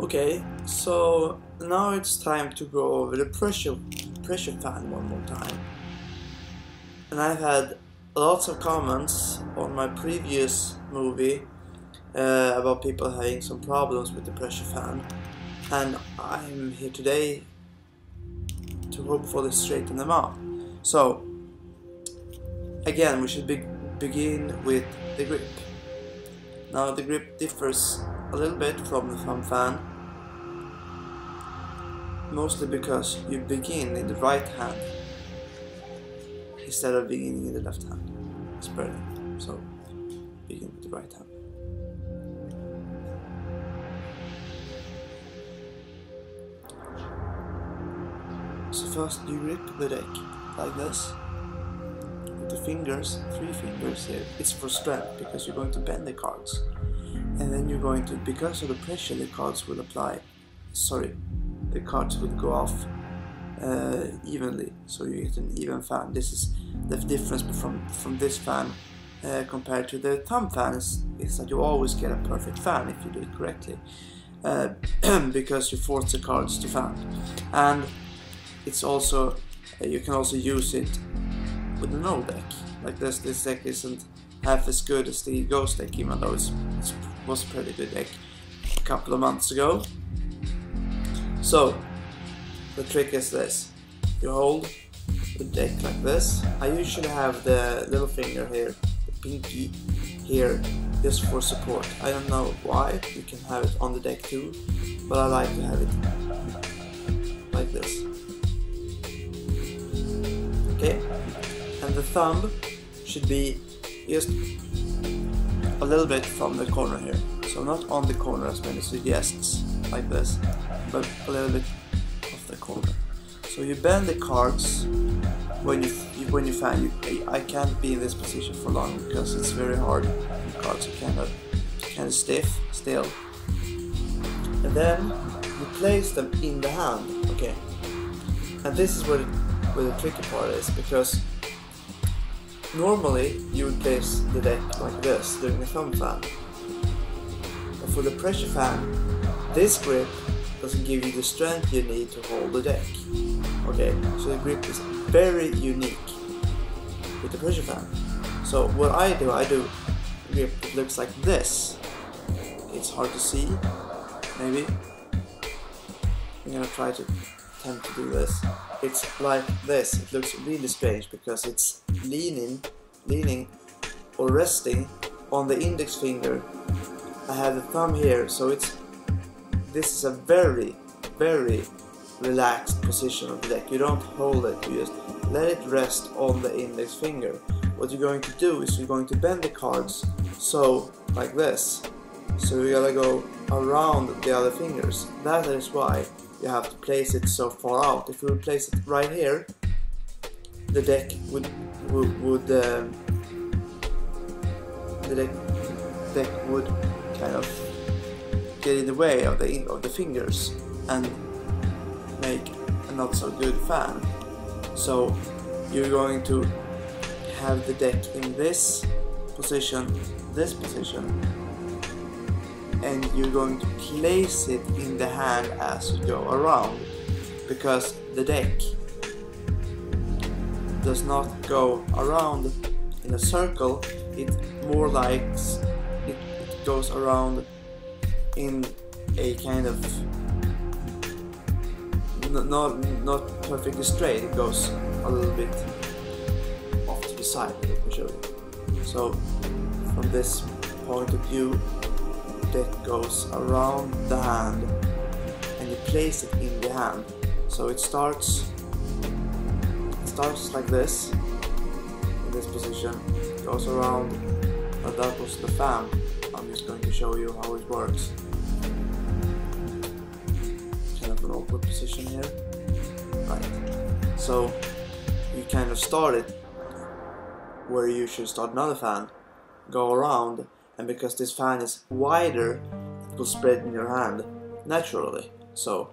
Okay, so now it's time to go over the pressure fan one more time. And I've had lots of comments on my previous movie about people having some problems with the pressure fan, and I'm here today to hopefully straighten them out. So again, we should begin with the grip. Now the grip differs a little bit from the thumb fan, mostly because you begin in the right hand instead of beginning in the left hand. Spreading. So begin with the right hand. So first you grip the deck like this with the fingers, 3 fingers here. It's for strength because you're going to bend the cards, and then you're going to, because of the pressure, the cards will go off evenly, so you get an even fan. This is the difference from this fan compared to the thumb fan is that you always get a perfect fan if you do it correctly, because you force the cards to fan. And it's also you can also use it with an old deck like this. This deck isn't half as good as the Ghost deck, even though it was a pretty good deck a couple of months ago. So the trick is this: you hold the deck like this. I usually have the little finger here, the pinky here, just for support. I don't know why. You can have it on the deck too, but I like to have it like this. Okay, and the thumb should be just a little bit from the corner here. So not on the corner as many suggests, like this, but a little bit off the corner. So you bend the cards when you fan. I can't be in this position for long because it's very hard. The cards are kind of stiff still. And then you place them in the hand. Okay, and this is where the tricky part is, because normally you would place the deck like this during the thumb fan. But for the pressure fan, this grip doesn't give you the strength you need to hold the deck. Okay, so the grip is very unique with the pressure fan. So what I do a grip that looks like this. It's hard to see, maybe. I'm gonna try to attempt to do this. It's like this. It looks really strange because it's leaning or resting on the index finger. I have the thumb here, so this is a very, very relaxed position of the deck. You don't hold it, you just let it rest on the index finger. What you're going to do is you're going to bend the cards, so like this. So you gotta go around the other fingers. That is why you have to place it so far out. If you would place it right here, the deck would kind of get in the way of the fingers and make a not so good fan. So you're going to have the deck in this position, and you're going to place it in the hand as you go around, because the deck does not go around in a circle. It more like it goes around in a kind of not perfectly straight. It goes a little bit off to the side. Let me show you. So from this point of view, deck goes around the hand and you place it in the hand. So it starts like this, in this position, goes around, and that was the fan. I'm just going to show you how it works. Kind of an awkward position here. Right. So you kind of start it where you should start another fan, go around, and because this fan is wider, it will spread in your hand naturally. So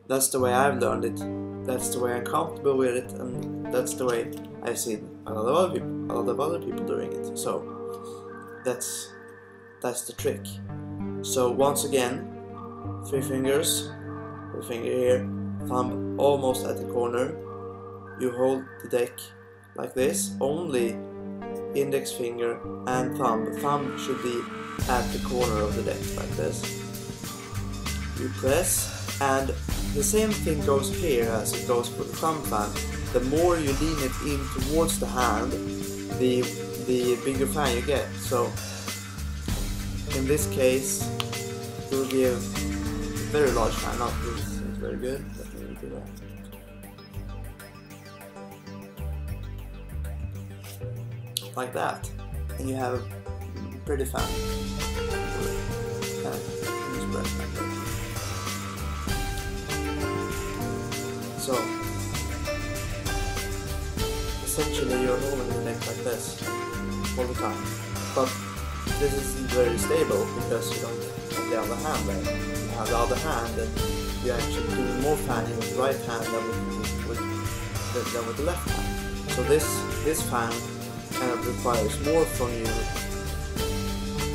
that's the way I've learned it, that's the way I'm comfortable with it, and that's the way I've seen a lot of other people doing it. So that's the trick. So once again, 3 fingers, the finger here, thumb almost at the corner. You hold the deck like this, only index finger and thumb. The thumb should be at the corner of the deck like this. You press, and the same thing goes here as it goes for the thumb fan. The more you lean it in towards the hand, the bigger fan you get. So in this case, it will give a very large fan. Not this is very good. Let me do that. Like that, and you have a pretty fan. So essentially you're holding the neck like this all the time, but this isn't very stable because you don't have the other hand there. You have the other hand and you actually do more fanning with the right hand than with the left hand. So this fan kind of requires more from you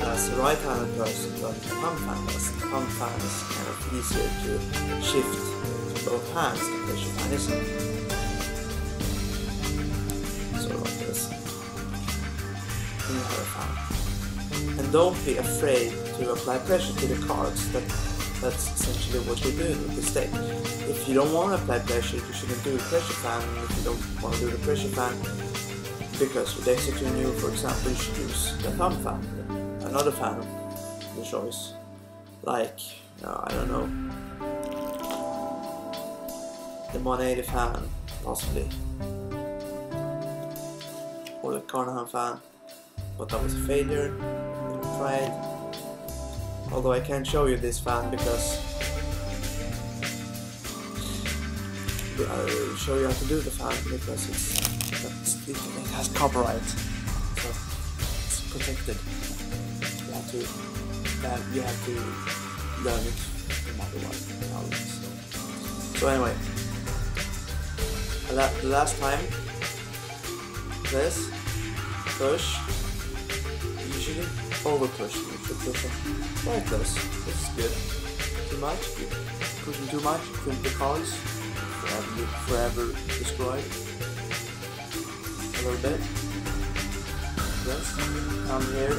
as a right-handed person than the thumb fan does. The thumb fan is kind of easier to shift to both hands than the pressure fan isn't. So like this. And you have a fan. And don't be afraid to apply pressure to the cards. That's essentially what you're doing with this deck. If you don't want to apply pressure, you shouldn't do the pressure fan. And if you don't want to do the pressure fan, because your decks are too new, for example, you should use the thumb fan, another fan of your choice, like, I don't know, the 180 fan, possibly, or the Carnahan fan, but that was a failure. I tried, although I can't show you this fan because I'll show you how to do the fan because it has copyright, so it's protected. You have to learn it no matter what. So anyway, the last time, this push, you shouldn't over push. You should push it like this. This is good. Too much, pushing too much, print the cards, forever destroyed. A little bit. Yes. Come here,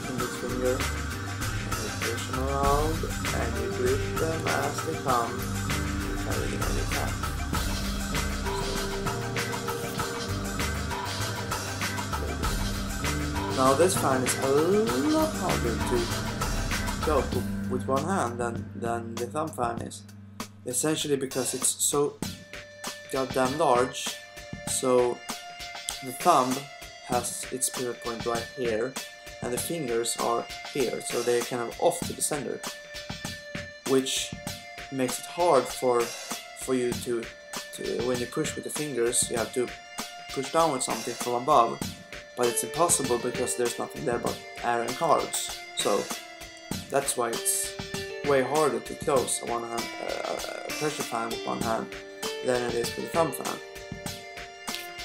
index finger, and you push them around, and you grip them as they come, carrying on your hand. Now this fan is a lot harder to go with one hand than the thumb fan is. Essentially because it's so goddamn large, so the thumb has its pivot point right here, and the fingers are here, so they're kind of off to the center, which makes it hard for you to when you push with the fingers, you have to push down with something from above, but it's impossible because there's nothing there but air and cards. So that's why it's way harder to close a pressure fan with one hand than it is with a thumb fan.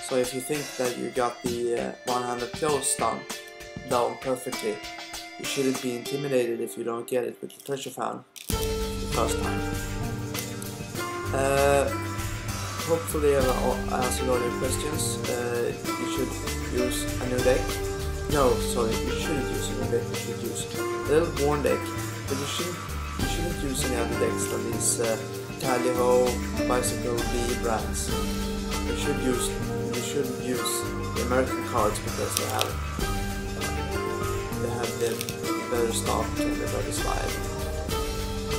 So if you think that you got the one-handed close down perfectly, you shouldn't be intimidated if you don't get it with the pressure fan the first time. Hopefully I've answered all your questions. You should use a new deck. No, sorry, you shouldn't use a new deck. You should use a little worn deck, but you shouldn't use any other decks than these Tally-Ho, Bicycle B brands. You shouldn't use the American cards because they have the better stock and the better slide,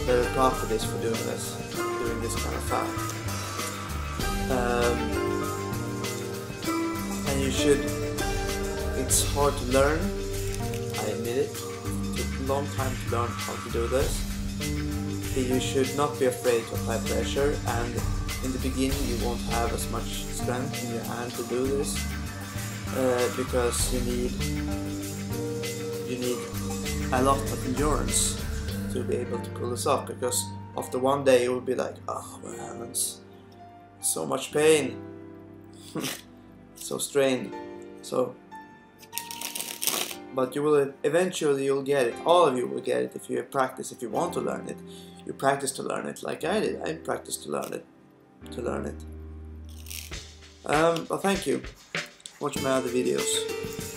better properties for doing this kind of fan. And you should. It's hard to learn. I admit it. It took a long time to learn how to do this. You should not be afraid to apply pressure, and in the beginning you won't have as much strength in your hand to do this because you need a lot of endurance to be able to pull this off, because after one day you will be like, oh my hands, so much pain, so strained. So but you will eventually you'll get it. All of you will get it if you practice. If you want to learn it, you practice to learn it, like I did. I practiced to learn it. But thank you. Watch my other videos.